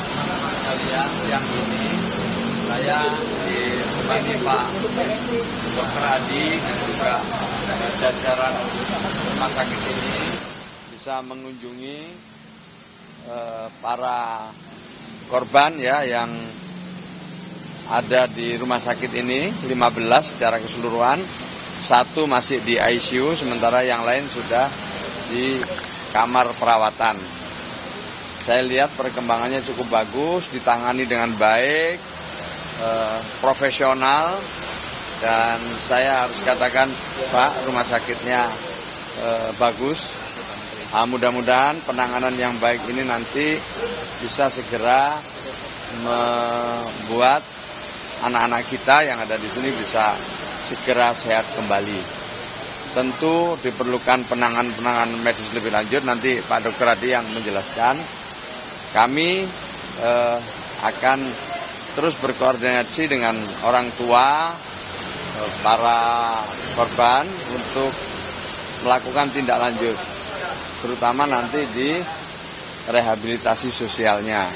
teman-teman sekalian, siang ini saya ditemani Pak Dr. Adi dan juga jajaran rumah sakit ini bisa mengunjungi para korban ya yang ada di rumah sakit ini, 15 secara keseluruhan, 1 masih di ICU, sementara yang lain sudah di kamar perawatan. Saya lihat perkembangannya cukup bagus, ditangani dengan baik, profesional, dan saya harus katakan Pak, rumah sakitnya bagus. Mudah-mudahan penanganan yang baik ini nanti bisa segera membuat anak-anak kita yang ada di sini bisa segera sehat kembali. Tentu diperlukan penanganan medis lebih lanjut, nanti Pak Dr. Adi yang menjelaskan. Kami akan terus berkoordinasi dengan orang tua para korban untuk melakukan tindak lanjut, terutama nanti di rehabilitasi sosialnya.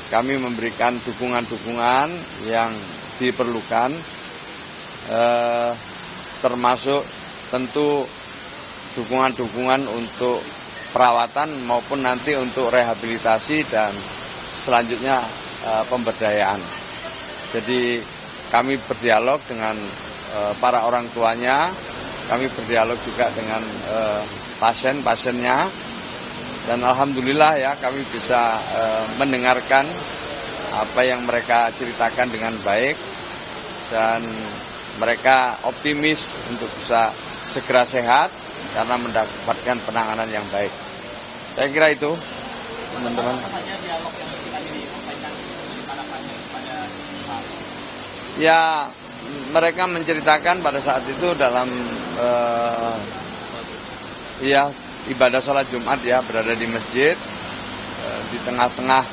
Kami memberikan dukungan-dukungan yang diperlukan, termasuk tentu dukungan-dukungan untuk perawatan maupun nanti untuk rehabilitasi dan selanjutnya pemberdayaan. Jadi kami berdialog dengan para orang tuanya, kami berdialog juga dengan pasien-pasiennya, dan alhamdulillah ya kami bisa mendengarkan apa yang mereka ceritakan dengan baik, dan mereka optimis untuk bisa segera sehat karena mendapatkan penanganan yang baik. Saya kira itu, teman-teman. Ya, mereka menceritakan pada saat itu dalam ibadah sholat Jumat ya, berada di masjid, di tengah-tengah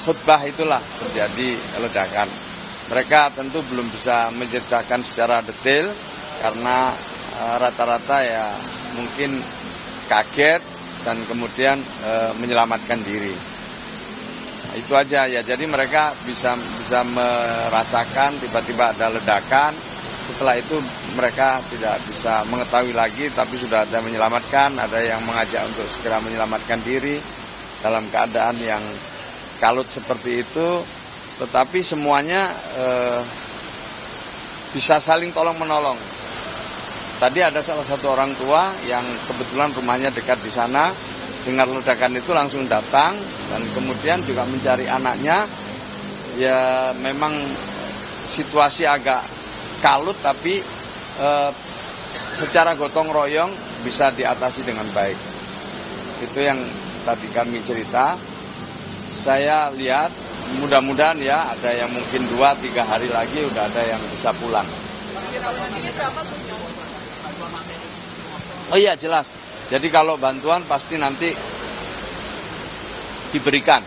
khutbah itulah terjadi ledakan. Mereka tentu belum bisa menceritakan secara detail karena rata-rata ya mungkin kaget dan kemudian menyelamatkan diri. Itu aja ya, jadi mereka bisa merasakan tiba-tiba ada ledakan. Setelah itu mereka tidak bisa mengetahui lagi, tapi sudah ada menyelamatkan, ada yang mengajak untuk segera menyelamatkan diri dalam keadaan yang kalut seperti itu. Tetapi semuanya bisa saling tolong-menolong. Tadi ada salah satu orang tua yang kebetulan rumahnya dekat di sana, dengar ledakan itu langsung datang dan kemudian juga mencari anaknya. Ya memang situasi agak kalut, tapi secara gotong royong bisa diatasi dengan baik. Itu yang tadi kami cerita. Saya lihat mudah-mudahan ya ada yang mungkin 2-3 hari lagi udah ada yang bisa pulang. Oh iya jelas. Jadi kalau bantuan pasti nanti diberikan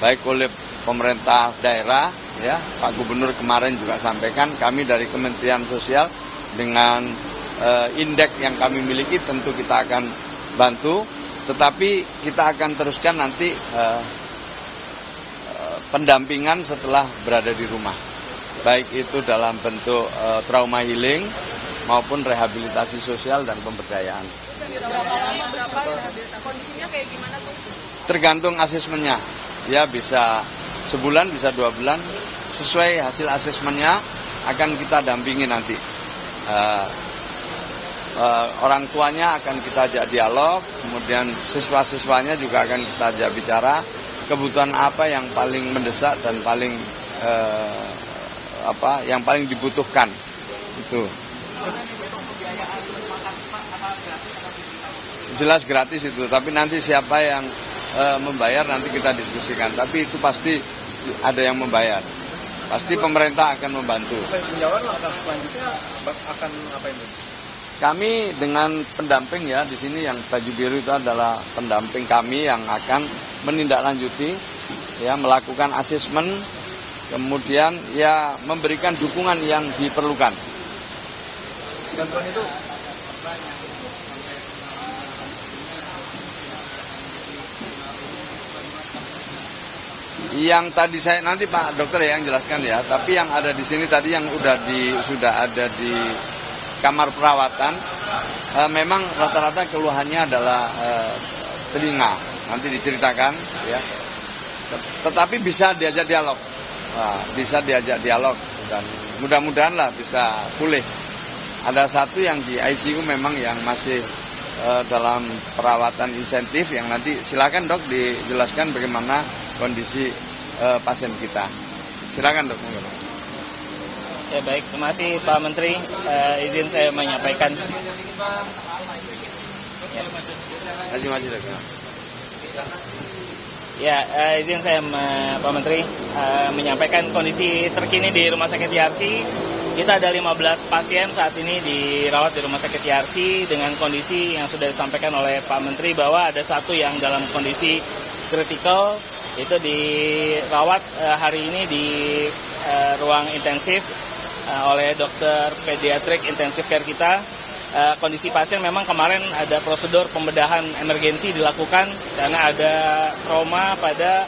baik oleh pemerintah daerah ya, Pak Gubernur kemarin juga sampaikan, kami dari Kementerian Sosial dengan indeks yang kami miliki tentu kita akan bantu, tetapi kita akan teruskan nanti pendampingan setelah berada di rumah, baik itu dalam bentuk trauma healing maupun rehabilitasi sosial dan pemberdayaan. Kondisinya kayak gimana tuh? Tergantung asesmennya, ya bisa sebulan, bisa 2 bulan, sesuai hasil asesmennya akan kita dampingi nanti. Orang tuanya akan kita ajak dialog, kemudian siswa-siswanya juga akan kita ajak bicara kebutuhan apa yang paling mendesak dan paling yang paling dibutuhkan itu. Jelas gratis itu, tapi nanti siapa yang membayar nanti kita diskusikan. Tapi itu pasti ada yang membayar. Pasti pemerintah akan membantu. Langkah selanjutnya akan apa ini? Kami dengan pendamping ya di sini, yang baju biru itu adalah pendamping kami yang akan menindaklanjuti, ya melakukan asesmen, kemudian ya memberikan dukungan yang diperlukan. Bantuan itu Yang tadi saya nanti Pak Dokter ya yang jelaskan ya. Tapi yang ada di sini tadi yang sudah ada di kamar perawatan, memang rata-rata keluhannya adalah telinga. Nanti diceritakan ya. Tetapi bisa diajak dialog, bisa diajak dialog dan mudah-mudahan lah bisa pulih. Ada satu yang di ICU memang yang masih dalam perawatan insentif yang nanti silakan dok dijelaskan bagaimana kondisi pasien kita. Silakan dok. Ya baik, terima kasih Pak Menteri. Izin saya menyampaikan. Maju dok. Ya, izin saya Pak Menteri menyampaikan kondisi terkini di Rumah Sakit YRC. Kita ada 15 pasien saat ini dirawat di Rumah Sakit YRC dengan kondisi yang sudah disampaikan oleh Pak Menteri bahwa ada satu yang dalam kondisi kritikal, itu dirawat hari ini di ruang intensif oleh dokter pediatrik intensif care kita. Kondisi pasien memang kemarin ada prosedur pembedahan emergensi dilakukan karena ada trauma pada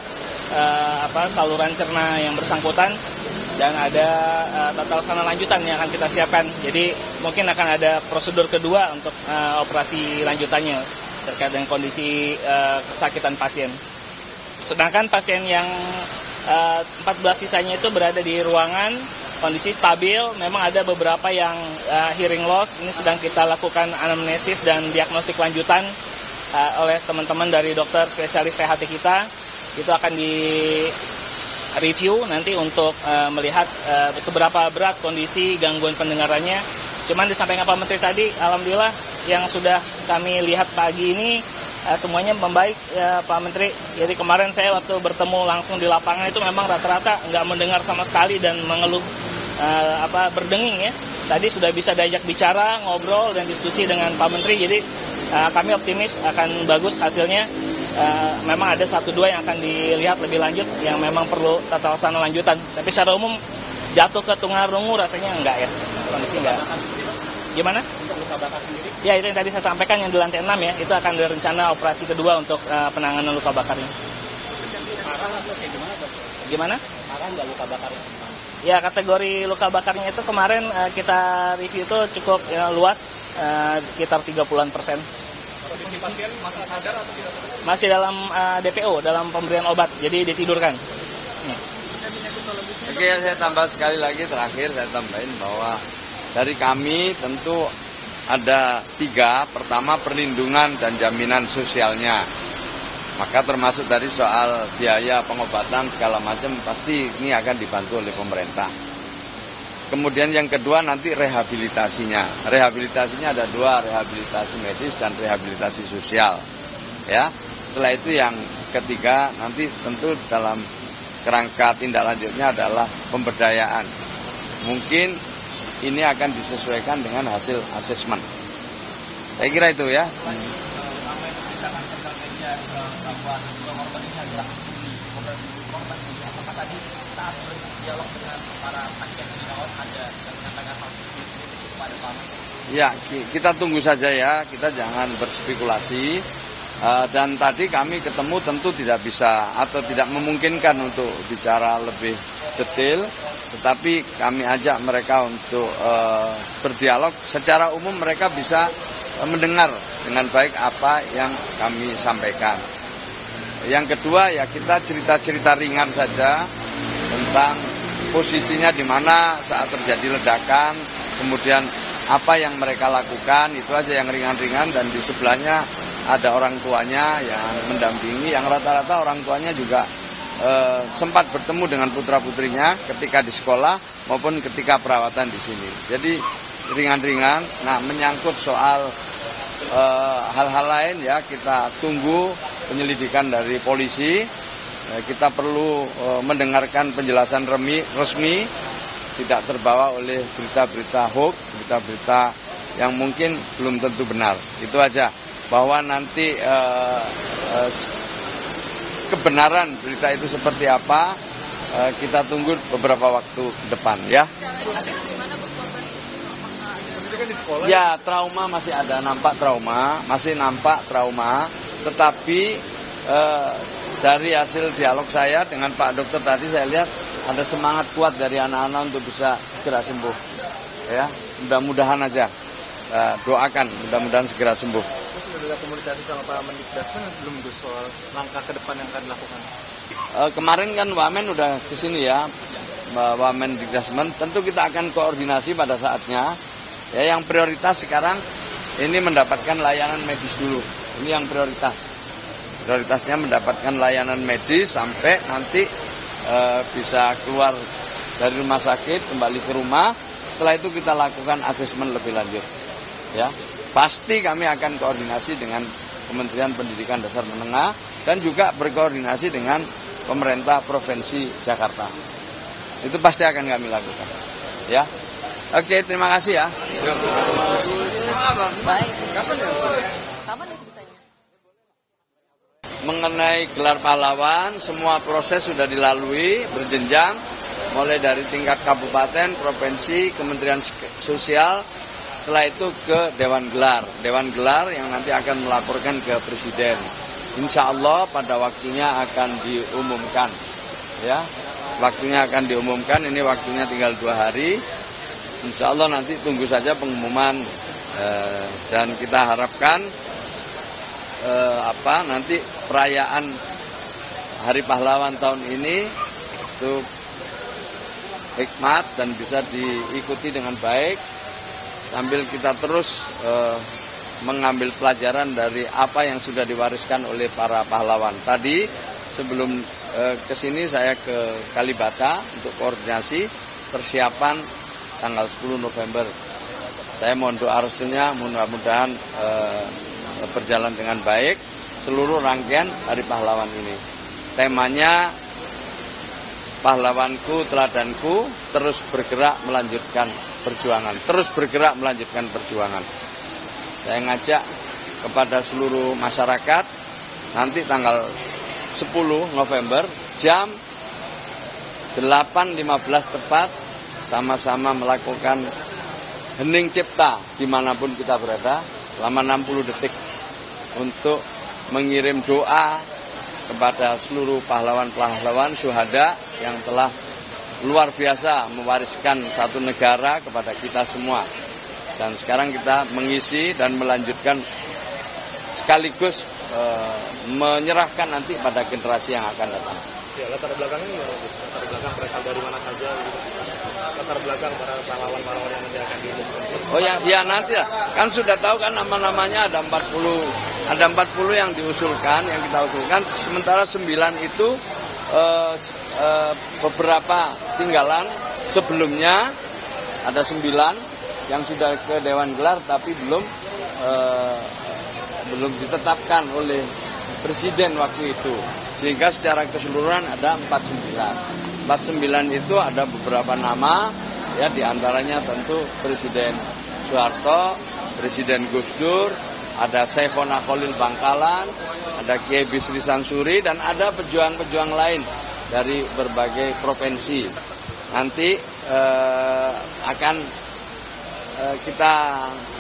saluran cerna yang bersangkutan dan ada tata laksana lanjutan yang akan kita siapkan. Jadi mungkin akan ada prosedur kedua untuk operasi lanjutannya terkait dengan kondisi kesakitan pasien. Sedangkan pasien yang 14 sisanya itu berada di ruangan, kondisi stabil, memang ada beberapa yang hearing loss. Ini sedang kita lakukan anamnesis dan diagnostik lanjutan oleh teman-teman dari dokter spesialis THT kita. Itu akan di-review nanti untuk melihat seberapa berat kondisi gangguan pendengarannya. Cuman disampaikan Pak Menteri tadi, alhamdulillah yang sudah kami lihat pagi ini semuanya membaik ya Pak Menteri. Jadi kemarin saya waktu bertemu langsung di lapangan itu memang rata-rata nggak mendengar sama sekali dan mengeluh berdenging ya. Tadi sudah bisa diajak bicara, ngobrol dan diskusi dengan Pak Menteri. Jadi kami optimis akan bagus hasilnya. Memang ada 1-2 yang akan dilihat lebih lanjut yang memang perlu tata laksana lanjutan. Tapi secara umum jatuh ke tunarungu rasanya enggak ya. Kondisi enggak. Gimana? Untuk luka bakar sendiri? Ya itu yang tadi saya sampaikan yang di lantai 6 ya. Itu akan ada rencana operasi kedua untuk penanganan luka bakarnya. Gimana? Parah nggak luka bakarnya? Ya kategori luka bakarnya itu kemarin kita review itu cukup luas, sekitar 30%. Pasien masih sadar atau tidak? Masih dalam DPO, dalam pemberian obat, jadi ditidurkan. Oke, saya tambah sekali lagi terakhir saya tambahin bahwa dari kami tentu ada 3. Pertama perlindungan dan jaminan sosialnya. Maka termasuk dari soal biaya pengobatan segala macam pasti ini akan dibantu oleh pemerintah. Kemudian yang kedua nanti rehabilitasinya. Rehabilitasinya ada 2, rehabilitasi medis dan rehabilitasi sosial. Ya. Setelah itu yang ketiga nanti tentu dalam kerangka tindak lanjutnya adalah pemberdayaan. Mungkin ini akan disesuaikan dengan hasil asesmen. Saya kira itu ya. Ya, kita tunggu saja ya, kita jangan berspekulasi. Dan tadi kami ketemu tentu tidak bisa atau tidak memungkinkan untuk bicara lebih detail, tetapi kami ajak mereka untuk berdialog. Secara umum mereka bisa mendengar dengan baik apa yang kami sampaikan. Yang kedua ya kita cerita-cerita ringan saja tentang posisinya di mana saat terjadi ledakan, kemudian apa yang mereka lakukan, itu aja yang ringan-ringan. Dan di sebelahnya ada orang tuanya yang mendampingi, yang rata-rata orang tuanya juga sempat bertemu dengan putra-putrinya ketika di sekolah maupun ketika perawatan di sini. Jadi ringan-ringan. Nah, menyangkut soal hal-hal lain ya kita tunggu penyelidikan dari polisi. Kita perlu mendengarkan penjelasan resmi, tidak terbawa oleh berita-berita hoax, berita-berita yang mungkin belum tentu benar. Itu aja. Bahwa nanti kebenaran berita itu seperti apa, kita tunggu beberapa waktu ke depan ya. Ya, trauma masih ada, masih nampak trauma, tetapi dari hasil dialog saya dengan Pak Dokter tadi, saya lihat ada semangat kuat dari anak-anak untuk bisa segera sembuh. Ya, mudah-mudahan aja. Doakan, mudah-mudahan segera sembuh. Terus sudah ada komunikasi sama Pak Mendikbudrismen belum Gus soal langkah ke depan yang akan dilakukan? Kemarin kan Wamen udah kesini ya, Wamen Dikdasmen. Tentu kita akan koordinasi pada saatnya. Ya, yang prioritas sekarang ini mendapatkan layanan medis dulu. Ini yang prioritas. Prioritasnya mendapatkan layanan medis sampai nanti bisa keluar dari rumah sakit, kembali ke rumah. Setelah itu kita lakukan asesmen lebih lanjut. Ya, pasti kami akan koordinasi dengan Kementerian Pendidikan Dasar Menengah dan juga berkoordinasi dengan pemerintah Provinsi Jakarta. Itu pasti akan kami lakukan. Ya, oke, terima kasih ya. Baik. Kapan bisanya? Mengenai gelar pahlawan, semua proses sudah dilalui berjenjang, mulai dari tingkat kabupaten, provinsi, Kementerian Sosial. Setelah itu ke Dewan Gelar yang nanti akan melaporkan ke Presiden. Insya Allah pada waktunya akan diumumkan. Ya, waktunya akan diumumkan. Ini waktunya tinggal 2 hari. Insya Allah nanti tunggu saja pengumuman dan kita harapkan nanti perayaan Hari Pahlawan tahun ini itu hikmat dan bisa diikuti dengan baik. Sambil kita terus mengambil pelajaran dari apa yang sudah diwariskan oleh para pahlawan. Tadi sebelum kesini saya ke Kalibata untuk koordinasi persiapan tanggal 10 November. Saya mohon doa restunya, mudah-mudahan berjalan dengan baik seluruh rangkaian Hari Pahlawan ini. Temanya pahlawanku, teladanku, terus bergerak melanjutkan perjuangan. Saya ngajak kepada seluruh masyarakat nanti tanggal 10 November jam 8.15 tepat sama-sama melakukan hening cipta dimanapun kita berada selama 60 detik untuk mengirim doa kepada seluruh pahlawan-pahlawan syuhada yang telah luar biasa mewariskan satu negara kepada kita semua. Dan sekarang kita mengisi dan melanjutkan sekaligus menyerahkan nanti pada generasi yang akan datang. Ya, latar belakangnya gimana, Gus? Latar belakang berasal dari mana saja gitu? Latar belakang para pahlawan-pahlawan yang nanti akan diumumkan. Oh ya nanti lah. Kan sudah tahu kan nama-namanya ada 40 yang diusulkan, yang kita usulkan. Sementara 9 itu beberapa tinggalan sebelumnya ada 9 yang sudah ke Dewan Gelar tapi belum ditetapkan oleh Presiden waktu itu. Sehingga secara keseluruhan ada 49. 49 itu ada beberapa nama, ya diantaranya tentu Presiden Soeharto, Presiden Gus Dur, ada Saifona Khalil Bangkalan, ada Kiai Bisri Sansuri, dan ada pejuang-pejuang lain dari berbagai provinsi. Nanti akan kita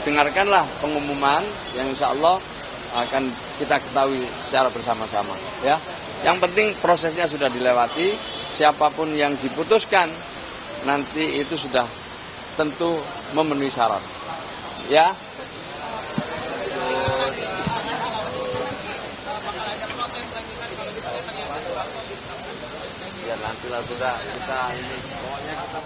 dengarkanlah pengumuman yang insya Allah akan kita ketahui secara bersama-sama. Ya, yang penting prosesnya sudah dilewati. Siapapun yang diputuskan nanti itu sudah tentu memenuhi syarat. Ya. Ya nantilah kita ini pokoknya kita